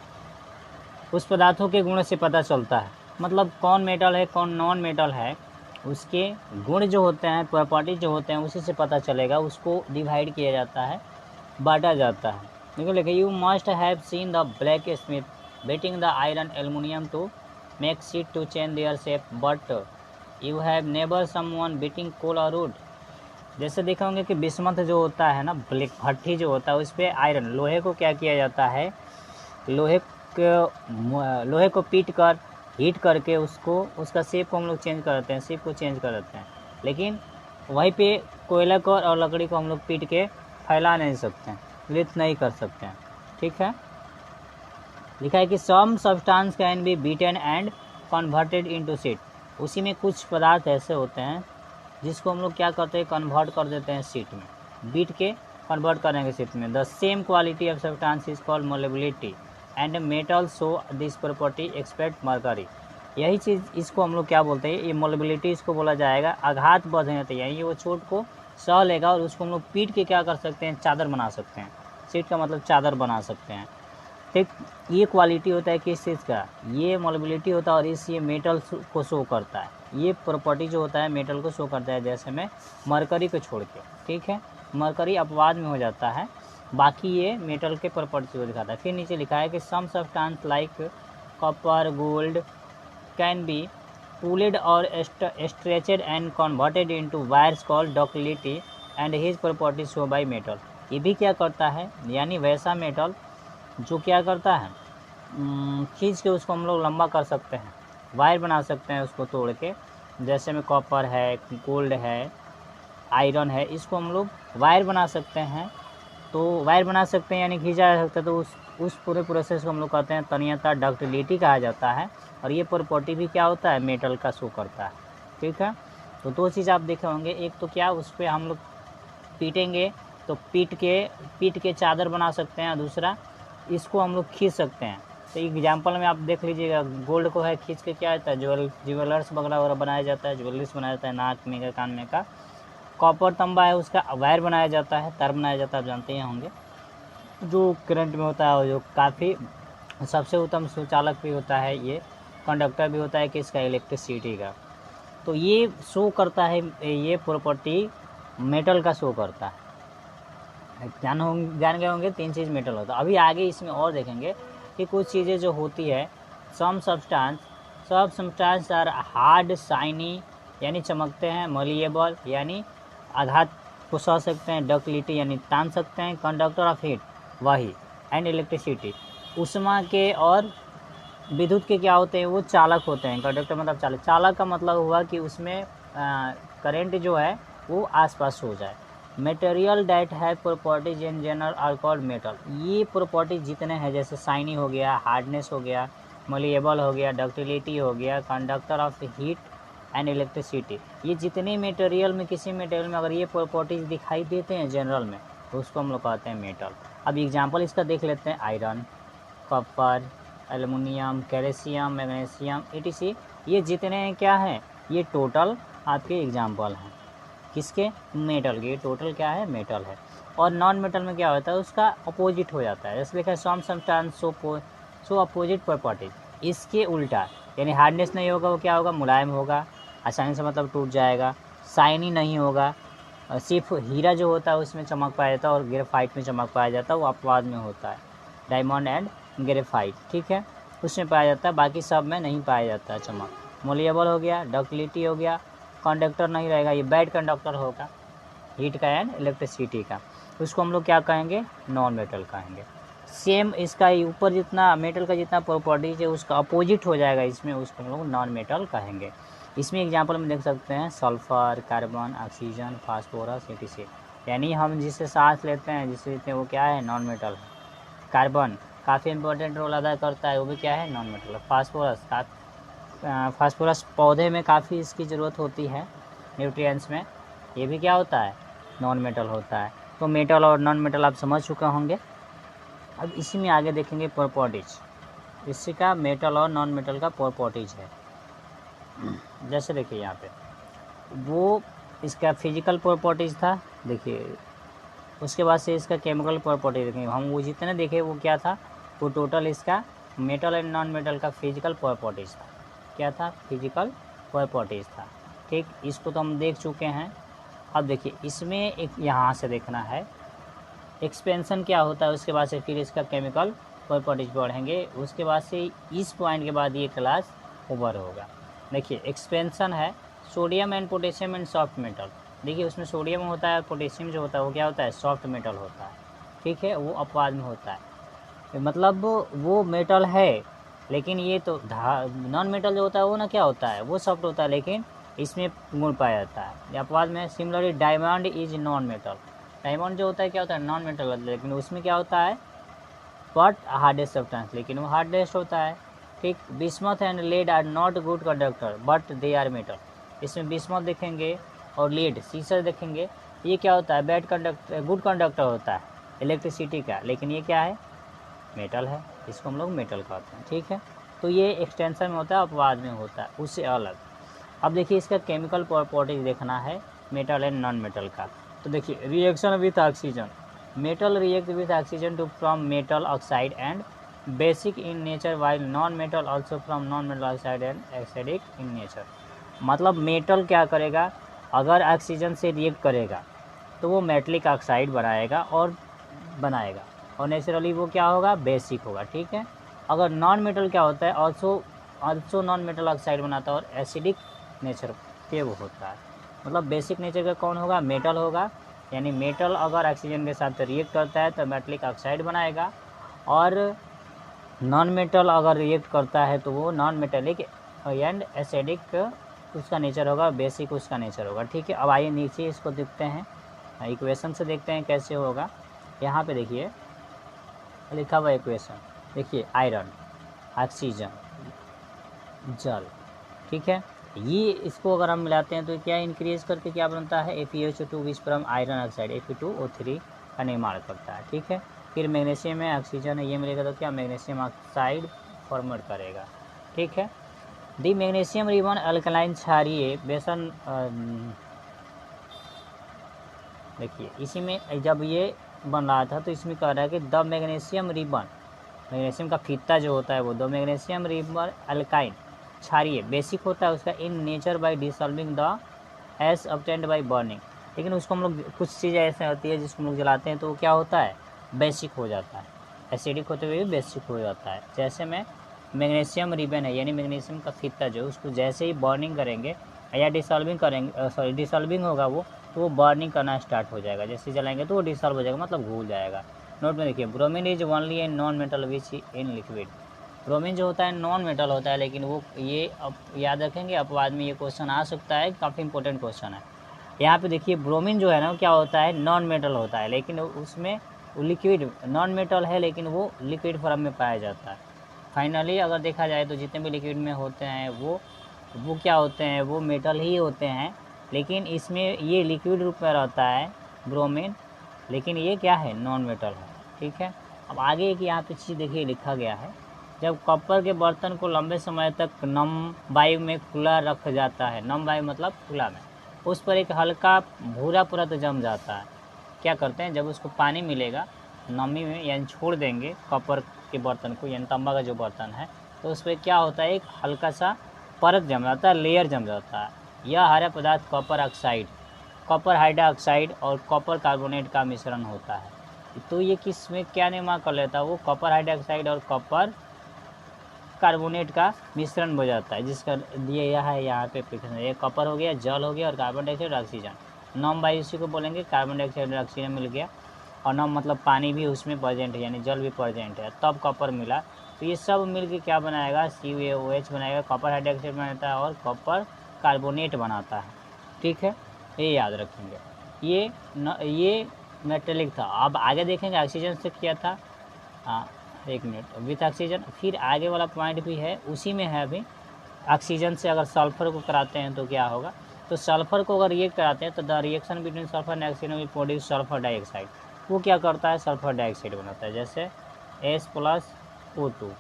उस पदार्थों के गुण से पता चलता है, मतलब कौन मेटल है कौन नॉन मेटल है, उसके गुण जो होते हैं प्रॉपर्टी जो होते हैं उसी से पता चलेगा। उसको डिवाइड किया जाता है, बांटा जाता है। देखो लिखे you must have seen the blacksmith beating the iron aluminium to make sheet to change their shape but you have never someone beating coal or wood. जैसे देखा होंगे कि बिस्मथ जो होता है ना, ब्लैक भट्ठी जो होता है, उस पर आयरन लोहे को क्या किया जाता है, लोहे को पीट कर हीट करके उसको उसका शेप को हम लोग चेंज कर देते हैं, शेप को चेंज कर देते हैं। लेकिन वहीं पे कोयला को और लकड़ी को हम लोग पीट के फैला नहीं सकते हैं, लिफ्ट नहीं कर सकते हैं। ठीक है, लिखा है कि some substance can be beaten and converted into sheet. उसी में कुछ पदार्थ ऐसे होते हैं जिसको हम लोग क्या करते हैं, कन्वर्ट कर देते हैं शीट में, बीट के कन्वर्ट करेंगे शीट में। The same quality of substance is called malleability and metal show this property expect mercury. यही चीज़ इसको हम लोग क्या बोलते हैं, ये मोलेबिलिटी इसको बोला जाएगा। आघात बढ़ते हैं, ये वो चोट को सह लेगा और उसको हम लोग पीट के क्या कर सकते हैं, चादर बना सकते हैं। शीट का मतलब चादर बना सकते हैं। ठीक, ये क्वालिटी होता है किस चीज़ का, ये मोलेबिलिटी होता है और ये मेटल को शो करता है। ये प्रॉपर्टी जो होता है मेटल को शो करता है, जैसे में मरकरी को छोड़ के। ठीक है, मरकरी अपवाद में हो जाता है, बाकी ये मेटल के प्रॉपर्टी को दिखाता है। फिर नीचे लिखा है कि some substance like copper gold can be pulled or stretched and converted into wires called ductility and his property show by metal. ये भी क्या करता है, यानी वैसा मेटल जो क्या करता है, खींच के उसको हम लोग लंबा कर सकते हैं, वायर बना सकते हैं उसको तोड़ के। जैसे में कॉपर है, गोल्ड है, आयरन है, इसको हम लोग वायर बना सकते हैं। तो वायर बना सकते हैं यानी खींचा जा सकता है। तो उस पूरे प्रोसेस को हम लोग कहते हैं तन्यता, डक्टिलिटी कहा जाता है। और ये प्रॉपर्टी भी क्या होता है, मेटल का शो करता है। ठीक है, तो दो चीज़ आप देखे होंगे, एक तो क्या उस पर हम लोग पीटेंगे तो पीट के चादर बना सकते हैं, दूसरा इसको हम लोग खींच सकते हैं। तो एग्जाम्पल में आप देख लीजिएगा, गोल्ड को है खींच के क्या होता है, ज्वेलर्स वगैरह बनाया जाता है, ज्वेलरीज बनाया जाता है, नाक में का, कान में का। कॉपर तांबा है, उसका वायर बनाया जाता है, तार बनाया जाता है, आप जानते ही होंगे, जो करंट में होता है और जो काफ़ी सबसे उत्तम सुचालक भी होता है, ये कंडक्टर भी होता है कि इसका इलेक्ट्रिसिटी का। तो ये शो करता है, ये प्रॉपर्टी मेटल का शो करता है। जान गए होंगे 3 चीज़ मेटल होता है। अभी आगे इसमें और देखेंगे कि कुछ चीज़ें जो होती है, सब सब्सटेंस आर हार्ड शाइनी यानी चमकते हैं, मलिएबल यानी आघात को सह सकते हैं, डक्टिलिटी यानी तान सकते हैं, कंडक्टर ऑफ हीट वही, एंड इलेक्ट्रिसिटी उष्मा के और विद्युत के क्या होते हैं, वो चालक होते हैं। कंडक्टर मतलब चालक, चालक का मतलब हुआ कि उसमें करंट जो है वो आसपास हो जाए। मटेरियल डैट है properties in general R called metal. ये प्रॉपर्टी जितने हैं, जैसे शाइनी हो गया, हार्डनेस हो गया, मलिएबल हो गया, डक्टिलिटी हो गया, conductor of heat and electricity, ये जितने मटेरियल में, किसी मटेरियल में अगर ये प्रॉपर्टीज दिखाई देते हैं जनरल में, तो उसको हम लोग कहते हैं मेटल। अब एग्जांपल इसका देख लेते हैं, iron, copper, aluminium, calcium, magnesium etc। ये जितने हैं क्या हैं, ये टोटल आपके एग्जांपल हैं किसके, मेटल के। टोटल क्या है, मेटल है। और नॉन मेटल में क्या होता है, उसका अपोजिट हो जाता है। जैसे लिखा है some substance so opposite properties, इसके उल्टा, यानी हार्डनेस नहीं होगा, वो क्या होगा, मुलायम होगा, आसानी से मतलब टूट जाएगा, शाइनी नहीं होगा। सिर्फ हीरा जो होता है उसमें चमक पाया जाता है और ग्रेफाइट में चमक पाया जाता है, वो अपवाद में होता है, डायमंड एंड ग्रेफाइट। ठीक है, उसमें पाया जाता है, बाकी सब में नहीं पाया जाता है चमक। मोलिएबल हो गया, डक्टिलिटी हो गया, कंडक्टर नहीं रहेगा, ये बैड कंडक्टर होगा हीट का एंड इलेक्ट्रिसिटी का, उसको हम लोग क्या कहेंगे, नॉन मेटल कहेंगे। सेम इसका ऊपर जितना मेटल का जितना प्रॉपर्टीज है उसका अपोजिट हो जाएगा इसमें, उसको हम लोग नॉन मेटल कहेंगे। इसमें एग्जांपल में देख सकते हैं sulphur, carbon, oxygen, phosphorus, etc। यानी हम जिससे सांस लेते हैं जिससे वो क्या है, नॉन मेटल है। कार्बन काफ़ी इंपॉर्टेंट रोल अदा करता है, वो भी क्या है, नॉन मेटल है। फास्फोरस पौधे में काफ़ी इसकी ज़रूरत होती है न्यूट्रिएंट्स में, ये भी क्या होता है, नॉन मेटल होता है। तो मेटल और नॉन मेटल आप समझ चुके होंगे। अब इसी में आगे देखेंगे प्रॉपर्टीज, इसी का मेटल और नॉन मेटल का प्रॉपर्टीज है। जैसे देखिए यहाँ पे वो इसका फिजिकल प्रॉपर्टीज था, देखिए उसके बाद से इसका केमिकल प्रॉपर्टी देखेंगे हम, वो जितने देखे वो क्या था, वो टोटल इसका मेटल एंड नॉन मेटल का फिजिकल प्रॉपर्टीज था। क्या था, फिजिकल प्रॉपर्टीज था। ठीक, इसको तो हम देख चुके हैं। अब देखिए इसमें एक यहाँ से देखना है एक्सपेंशन क्या होता है, उसके बाद से फिर इसका केमिकल प्रॉपर्टीज पढ़ेंगे, उसके बाद से इस पॉइंट के बाद ये क्लास ओवर होगा। देखिए एक्सपेंशन है sodium and potassium and soft metal. देखिए उसमें सोडियम होता है, पोटेशियम जो होता है वो क्या होता है, सॉफ्ट मेटल होता है। ठीक है, वो अपवाद में होता है, मतलब वो मेटल है लेकिन ये तो नॉन मेटल जो होता है वो ना क्या होता है, वो सॉफ्ट होता है लेकिन इसमें गुण पाया जाता है अपवाद में। Similarly diamond is non metal, diamond जो होता है क्या होता है, नॉन मेटल होता है, लेकिन उसमें क्या होता है, बट हार्डेस्ट सब्सटेंस, लेकिन वो हार्डेस्ट होता है। ठीक, bismuth and lead are not good conductor but they are metal. इसमें बिस्मथ देखेंगे और लेड सीसर देखेंगे, ये क्या होता है, बैड कंडक्टर, गुड कंडक्टर होता है इलेक्ट्रिसिटी का, लेकिन ये क्या है, मेटल है, इसको हम लोग मेटल कहते हैं। ठीक है, तो ये एक्सटेंशन में होता है, अपवाद में होता है, उससे अलग। अब देखिए इसका केमिकल प्रॉपर्टीज देखना है मेटल एंड नॉन मेटल का। तो देखिए reaction with oxygen, metal react with oxygen to from metal oxide and basic in nature, while non metal also from non metal oxide and acidic in nature. मतलब मेटल क्या करेगा, अगर ऑक्सीजन से रिएक्ट करेगा तो वो मेटलिक ऑक्साइड बनाएगा और नेचुरली वो क्या होगा, बेसिक होगा। ठीक है, अगर नॉन मेटल क्या होता है, ऑल्सो नॉन मेटल ऑक्साइड बनाता है और एसिडिक नेचर के वो होता है। मतलब बेसिक नेचर का कौन होगा, मेटल होगा, यानी मेटल अगर ऑक्सीजन के साथ रिएक्ट करता है तो मेटलिक ऑक्साइड बनाएगा, और नॉन मेटल अगर रिएक्ट करता है तो वो नॉन मेटेलिक एंड एसिडिक उसका नेचर होगा, बेसिक उसका नेचर होगा। ठीक है, अब आइए नीचे इसको देखते हैं, इक्वेशन से देखते हैं कैसे होगा। यहाँ पे देखिए लिखा हुआ इक्वेशन, देखिए आयरन, ऑक्सीजन, जल। ठीक है, ये इसको अगर हम मिलाते हैं तो क्या इंक्रीज करके क्या बनता है, FeO2 which from iron oxide Fe2O3 का निर्माण करता है। ठीक है, फिर मैग्नीशियम में ऑक्सीजन है, ये मिलेगा तो क्या मैग्नीशियम ऑक्साइड फॉर्मेट करेगा। ठीक है, दी मैग्नीशियम रिबन अल्कलाइन क्षारीय बेसन, देखिए इसी में जब ये बन रहा था तो इसमें कह रहा है कि द मैग्नीशियम रिबन, मैग्नीशियम का फीता जो होता है वो द मैग्नीशियम रिबन अल्काइन क्षारीय बेसिक होता है उसका in nature by dissolving the S obtained by burning. लेकिन उसको हम लोग कुछ चीज़ें ऐसे होती है जिसको हम लोग जलाते हैं तो वो क्या होता है, बेसिक हो जाता है, एसिडिक होते हुए भी बेसिक हो जाता है। जैसे में मैग्नीशियम रिबन है, यानी मैग्नीशियम का फीता जो उसको जैसे ही बर्निंग करेंगे या डिसॉल्विंग करेंगे, डिसॉल्विंग होगा वो, तो वो बर्निंग करना स्टार्ट हो जाएगा, जैसे जलाएंगे तो वो डिसॉल्व हो जाएगा, मतलब घुल जाएगा। नोट में देखिए bromine is only a non metal which in liquid, bromine जो होता है नॉन मेटल होता है, लेकिन वो ये अब याद रखेंगे अपवाद में ये क्वेश्चन आ सकता है, काफ़ी इंपॉर्टेंट क्वेश्चन है। यहाँ पे देखिए ब्रोमीन जो है ना क्या होता है, नॉन मेटल होता है, लेकिन उसमें लिक्विड, नॉन मेटल है लेकिन वो लिक्विड फॉर्म में पाया जाता है। फाइनली अगर देखा जाए तो जितने भी लिक्विड में होते हैं वो क्या होते हैं, वो मेटल ही होते हैं, लेकिन इसमें ये लिक्विड रूप में रहता है ब्रोमीन, लेकिन ये क्या है, नॉन मेटल है। ठीक है, अब आगे एक यहाँ पे चीज़ देखिए लिखा गया है, जब कॉपर के बर्तन को लंबे समय तक नम वायु में खुला रखा जाता है, नम वायु मतलब खुला में, उस पर एक हल्का भूरा परत जम जाता है। क्या करते हैं, जब उसको पानी मिलेगा नमी में, यानी छोड़ देंगे कॉपर के बर्तन को, यानी तांबा का जो बर्तन है, तो उस पर क्या होता है, एक हल्का सा परत जम जाता है, लेयर जम जाता है। यह हरा पदार्थ कॉपर ऑक्साइड, कॉपर हाइड्रोक्साइड और कॉपर कार्बोनेट का मिश्रण होता है। तो ये किस में क्या निर्माण कर लेता है, वो कॉपर हाइड्रोक्साइड और कॉपर कार्बोनेट का मिश्रण हो जाता है, जिसका दिया यह है यहाँ पे पिक्चर। ये कॉपर हो गया, जल हो गया और carbon dioxide oxygen. Non by इसी को बोलेंगे, कार्बन डाइऑक्साइड और ऑक्सीजन मिल गया, और नॉन मतलब पानी भी उसमें प्रेजेंट है, यानी जल भी प्रेजेंट है, तब कॉपर मिला। तो ये सब मिल के क्या बनाएगा, CuOH बनाएगा, कॉपर हाइड्रोक्साइड बनाता है और कॉपर कार्बोनेट बनाता है। ठीक है, ये याद रखेंगे। ये मेटेलिक था। अब आगे देखेंगे ऑक्सीजन से क्या था। एक मिनट, विथ ऑक्सीजन। फिर आगे वाला पॉइंट भी है, उसी में है अभी। ऑक्सीजन से अगर सल्फर को कराते हैं तो क्या होगा, तो सल्फर को अगर रिएक्ट कराते हैं तो the reaction between sulphur and oxygen will produce sulphur dioxide. वो क्या करता है, सल्फर डाइऑक्साइड बनाता है। जैसे H+O2,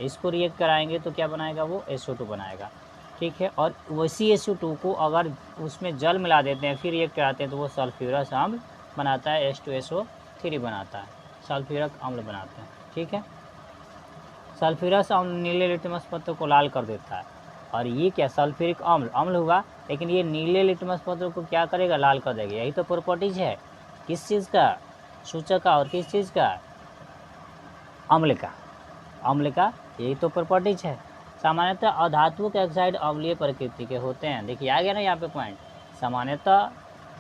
इसको रिएक्ट कराएंगे तो क्या बनाएगा, वो SO2 बनाएगा। ठीक है, और वैसी SO2 को अगर उसमें जल मिला देते हैं फिर रिएक्ट कराते हैं तो वो सल्फ्यूरस अम्ल बनाता है, H2SO3 बनाता है, सल्फ्यूरिक अम्ल बनाते हैं। ठीक है, सल्फ्यूरस अम्ल नीले लिटमस पत्र को लाल कर देता है, और ये क्या, सल्फ्यूरिक अम्ल हुआ, लेकिन ये नीले लिटमस पत्र को क्या करेगा, लाल कर देगा। यही तो प्रॉपर्टीज है, किस चीज़ का, सूचक का, और किस चीज़ का, अम्ल का यही तो प्रॉपर्टीज है। सामान्यतः अधातुओं के ऑक्साइड अम्लीय प्रकृति के होते हैं। देखिए आ गया ना यहाँ पे पॉइंट, सामान्यतः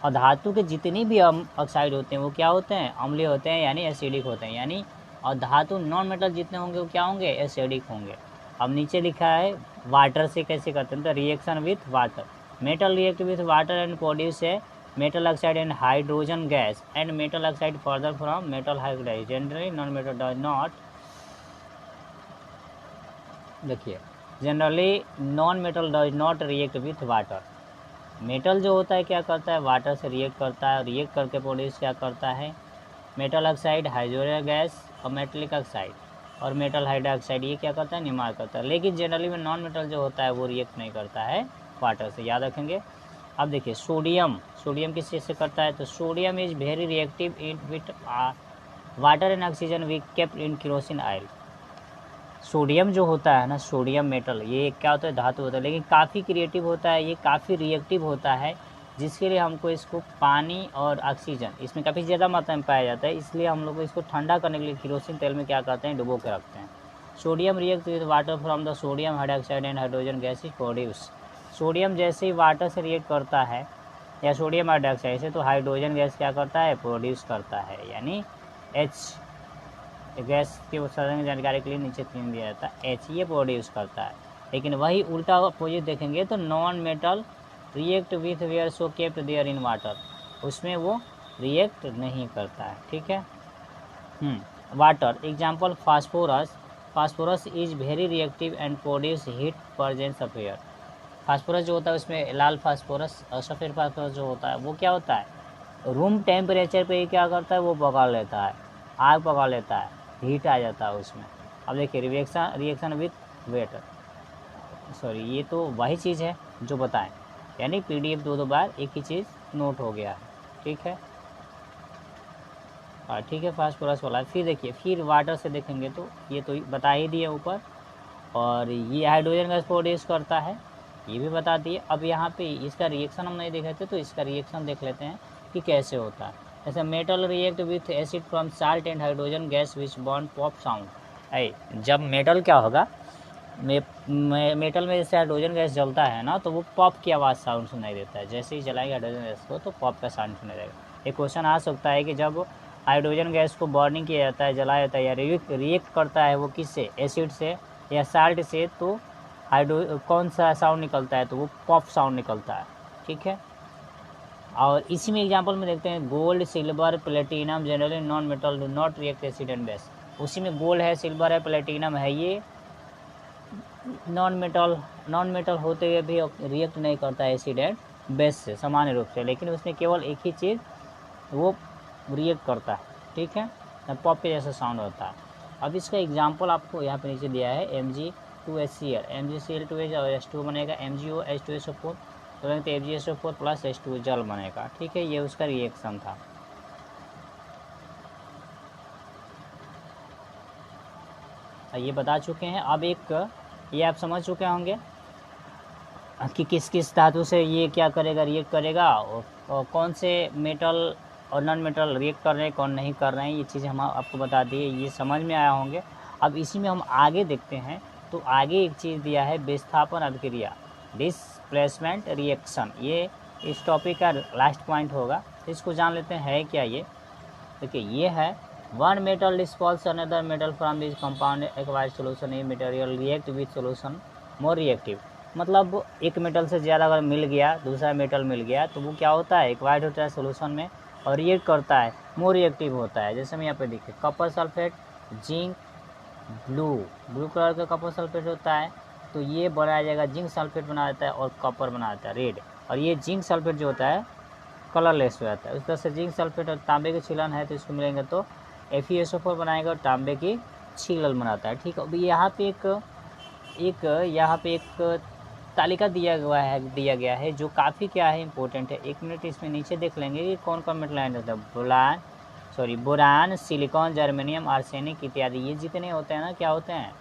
अधातु के जितनी भी ऑक्साइड होते हैं वो क्या होते हैं, अम्लीय होते हैं, यानी एसिडिक होते हैं। यानी और धातु नॉन मेटल जितने होंगे वो क्या होंगे, एसिडिक होंगे। अब नीचे लिखा है वाटर से कैसे करते हैं, तो reaction with water, metal react with water and produce है metal oxide and hydrogen gas and metal oxide further from metal hydride. Generally non metal does not, देखिए generally non metal does not react with water. Metal जो होता है क्या करता है, वाटर से रिएक्ट करता है, रिएक्ट करके प्रोड्यूस क्या करता है, मेटल ऑक्साइड, हाइड्रोजन गैस और मेटलिक ऑक्साइड और मेटल हाइड्रोक्साइड। ये क्या करता है, निर्माण करता है। लेकिन जनरली में नॉन मेटल जो होता है वो रिएक्ट नहीं करता है वाटर से, याद रखेंगे। अब देखिए सोडियम किस चीज़ से करता है, तो sodium is very reactive in with water and oxygen we kept in kerosene oil. Sodium जो होता है ना, सोडियम मेटल, ये क्या होता है, धातु होता है, लेकिन काफ़ी क्रिएटिव होता है, ये काफ़ी रिएक्टिव होता है, जिसके लिए हमको इसको पानी और ऑक्सीजन इसमें काफ़ी ज़्यादा मात्रा में पाया जाता है। इसलिए हम लोग इसको ठंडा करने के लिए केरोसिन तेल में क्या करते हैं, डुबो के रखते हैं। Sodium react with water from the sodium hydroxide and hydrogen gas is produce. Sodium जैसे ही वाटर से रिएक्ट करता है या सोडियम हाइड्रोक्साइड से, तो हाइड्रोजन गैस क्या करता है, प्रोड्यूस करता है, यानी H गैस की साधारण जानकारी के लिए नीचे 3 दिया जाता है, H ये प्रोड्यूस करता है। लेकिन वही उल्टा अपोजिट देखेंगे तो non metal react with where so kept there in water, उसमें वो रिएक्ट नहीं करता है। ठीक है, water example phosphorus is very reactive and produce heat presence of air. Phosphorus जो होता है उसमें लाल फास्फोरस और सफ़ेद फास्फोरस जो होता है वो क्या होता है, रूम टेम्परेचर पे ही क्या करता है, वो पकड़ लेता है, आग पकड़ लेता है, हीट आ जाता है उसमें। अब देखिए रिएक्शन विथ वेटर, सॉरी ये तो वही चीज़ है जो बताएं, यानी PDF दो बार एक ही चीज़ नोट हो गया है। ठीक है, ठीक है, फास्फोरस वाला। फिर देखिए, फिर वाटर से देखेंगे तो ये तो बता ही दिए ऊपर, और ये हाइड्रोजन गैस प्रोड्यूस करता है, ये भी बता दिए। अब यहाँ पे इसका रिएक्शन हम नहीं देखे थे, तो इसका रिएक्शन देख लेते हैं कि कैसे होता है। जैसे metal react with acid from salt and hydrogen gas which born pop sound. जब मेटल क्या होगा, मेटल में जैसे हाइड्रोजन गैस जलता है ना, तो वो पॉप की आवाज़ साउंड सुनाई देता है। जैसे ही जलाएंगे हाइड्रोजन गैस को तो पॉप का साउंड सुनाई देगा। एक क्वेश्चन आ सकता है कि जब हाइड्रोजन गैस को बर्निंग किया जाता है, जलाया जाता है या रिएक्ट करता है वो किससे, एसिड से या साल्ट से, तो कौन सा साउंड निकलता है, तो वो पॉप साउंड निकलता है। ठीक है, और इसी में एग्जांपल में देखते हैं gold, silver, platinum generally non metal do not react acid and base. उसी में गोल्ड है, सिल्वर है, प्लेटिनम है, ये नॉन मेटल होते हुए भी रिएक्ट नहीं करता है एसिड एंड बेस से सामान्य रूप से, लेकिन उसमें केवल एक ही चीज़ वो रिएक्ट करता है। ठीक है, पॉप के जैसा साउंड होता है। अब इसका एग्जांपल आपको यहाँ पे नीचे दिया है Mg2HCl, MgCl2H और H2 बनेगा MgOH2SO4, तो FgSO4 प्लस H2 जल बनेगा। ठीक है, ये उसका रिएक्शन था। ये बता चुके हैं। अब एक ये आप समझ चुके होंगे कि किस किस धातु से ये क्या करेगा, रिएक्ट करेगा, और कौन से मेटल और नॉन मेटल रिएक्ट कर रहे हैं, कौन नहीं कर रहे हैं, ये चीज़ हम आपको बता दिए, ये समझ में आया होंगे। अब इसी में हम आगे देखते हैं तो आगे एक चीज़ दिया है विस्थापन अभिक्रिया, डिस्प्लेसमेंट रिएक्शन, ये इस टॉपिक का लास्ट पॉइंट होगा। इसको जान लेते हैं है क्या ये। देखिए ये है one metal displaces another metal from this compound acquired solution a material react with solution more reactive. मतलब एक मेटल से ज़्यादा अगर मिल गया, दूसरा मेटल मिल गया, तो वो क्या होता है, एक्वायर्ड होता है सॉल्यूशन में और रिएक्ट करता है, मोर रिएक्टिव होता है। जैसे हम यहाँ पे देखिए copper sulphate, zinc, blue colour का कॉपर सल्फेट होता है, तो ये बनाया जाएगा, जिंक सल्फेट बना देता है और कॉपर बना देता है रेड। और ये जिंक सल्फेट जो होता है कलरलेस हो जाता है। उस तरह से जिंक सल्फेट और तांबे के छीलन है तो इसको मिलेंगे तो FeSO4 बनाएगा और तांबे की छीलन बनाता है। ठीक है, अभी यहाँ पे एक तालिका दिया गया है जो काफ़ी क्या है इंपॉर्टेंट है। एक मिनट इसमें नीचे देख लेंगे कि कौन कौन मेटल आयन होता है। बोरान, सिलिकॉन, जर्मेनियम, आर्सेनिक इत्यादि, ये जितने होते हैं ना क्या होते हैं,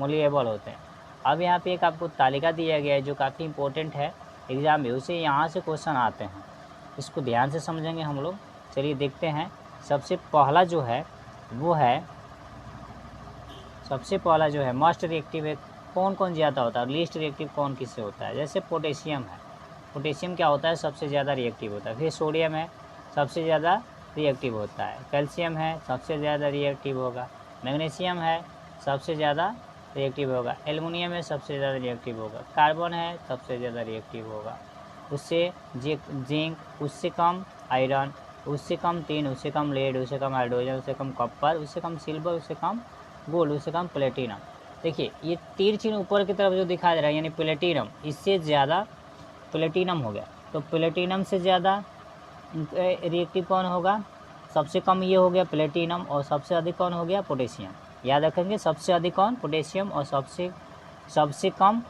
मोलिएबल होते हैं। अब यहाँ पे एक आपको तालिका दिया गया है जो काफ़ी इंपॉर्टेंट है एग्जाम में, उसे यहाँ से क्वेश्चन आते हैं, इसको ध्यान से समझेंगे हम लोग। चलिए देखते हैं। सबसे पहला जो है मोस्ट रिएक्टिव है, कौन कौन ज़्यादा होता है, लीस्ट रिएक्टिव कौन किससे होता है। जैसे पोटेशियम है, पोटेशियम क्या होता है, सबसे ज़्यादा रिएक्टिव होता है। फिर सोडियम है, सबसे ज़्यादा रिएक्टिव होता है। कैल्शियम है, सबसे ज़्यादा रिएक्टिव होगा। मैग्नीशियम है, सबसे ज़्यादा रिएक्टिव होगा। एल्युमिनियम है, सबसे ज़्यादा रिएक्टिव होगा। कार्बन है, सबसे ज़्यादा रिएक्टिव होगा। उससे जिंक, उससे कम आयरन, उससे कम टिन, उससे कम लेड, उससे कम हाइड्रोजन, उससे कम कॉपर, उससे कम सिल्वर, उससे कम गोल्ड, उससे कम प्लेटिनम। देखिए ये तीर चिन्ह ऊपर की तरफ जो दिखाई दे रहा है यानी प्लेटिनम, इससे ज़्यादा प्लेटिनम हो गया। तो प्लेटिनम से ज़्यादा रिएक्टिव कौन होगा, सबसे कम ये हो गया प्लेटिनम, और सबसे अधिक कौन हो गया, पोटेशियम। याद रखेंगे, सबसे अधिक कौन, पोटेशियम, और सबसे कम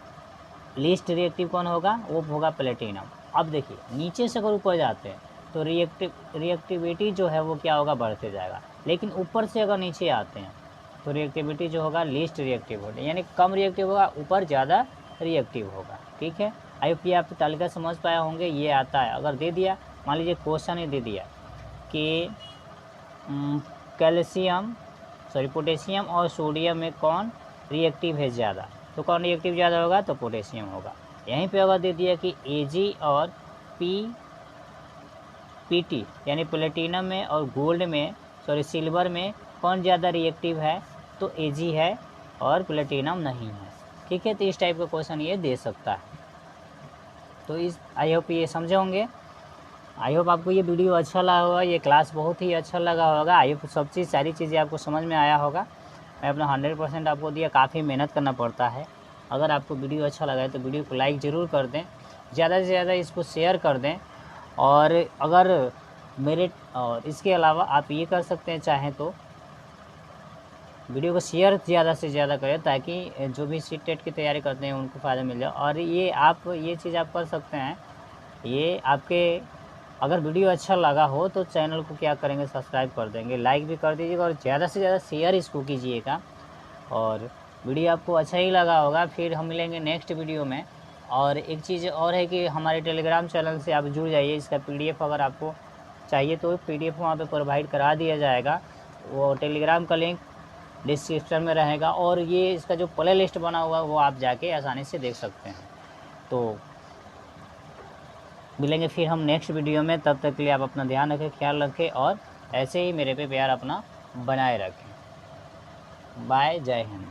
लीस्ट रिएक्टिव कौन होगा, वो होगा प्लेटिनम। अब देखिए नीचे से अगर ऊपर जाते हैं तो रिएक्टिविटी जो है वो क्या होगा, बढ़ते जाएगा। लेकिन ऊपर से अगर नीचे आते हैं तो रिएक्टिविटी जो होगा लीस्ट रिएक्टिव होगा, यानी कम रिएक्टिव होगा, ऊपर ज़्यादा रिएक्टिव होगा। ठीक है, आई होप आप तालिका समझ पाए होंगे। ये आता है, अगर दे दिया, मान लीजिए क्वेश्चन ही दे दिया कि पोटेशियम और सोडियम में कौन रिएक्टिव है ज़्यादा, तो कौन रिएक्टिव ज़्यादा होगा, तो पोटेशियम होगा। यहीं पे अगर दे दिया कि Ag और Pt यानी प्लेटिनम में और गोल्ड में सिल्वर में कौन ज़्यादा रिएक्टिव है, तो Ag है और प्लेटिनम नहीं है। ठीक है, तो इस टाइप का क्वेश्चन ये दे सकता है। तो इस आई होप ये समझे होंगे। आई होप आपको ये वीडियो अच्छा लगा होगा, ये क्लास बहुत ही अच्छा लगा होगा। आई होप सब चीज़ सारी चीज़ें आपको समझ में आया होगा। मैं अपना 100% आपको दिया, काफ़ी मेहनत करना पड़ता है। अगर आपको वीडियो अच्छा लगा है तो वीडियो को लाइक ज़रूर कर दें, ज़्यादा से ज़्यादा इसको शेयर कर दें। और अगर और इसके अलावा आप ये कर सकते हैं, चाहें तो वीडियो को शेयर ज़्यादा से ज़्यादा करें ताकि जो भी सीट टेट की तैयारी करते हैं उनको फ़ायदा मिल जाए। और ये चीज़ आप कर सकते हैं, ये आपके अगर वीडियो अच्छा लगा हो तो चैनल को क्या करेंगे, सब्सक्राइब कर देंगे, लाइक भी कर दीजिएगा और ज़्यादा से ज़्यादा शेयर इसको कीजिएगा। और वीडियो आपको अच्छा ही लगा होगा, फिर हम मिलेंगे नेक्स्ट वीडियो में। और एक चीज़ और है कि हमारे टेलीग्राम चैनल से आप जुड़ जाइए। इसका PDF अगर आपको चाहिए तो PDF वहाँ पे प्रोवाइड करा दिया जाएगा। वो टेलीग्राम का लिंक डिस्क्रिप्शन में रहेगा, और ये इसका जो प्ले लिस्ट बना हुआ है वो आप जाके आसानी से देख सकते हैं। तो मिलेंगे फिर हम नेक्स्ट वीडियो में, तब तक के लिए आप अपना ध्यान रखें, ख्याल रखें और ऐसे ही मेरे पे प्यार अपना बनाए रखें। बाय, जय हिंद।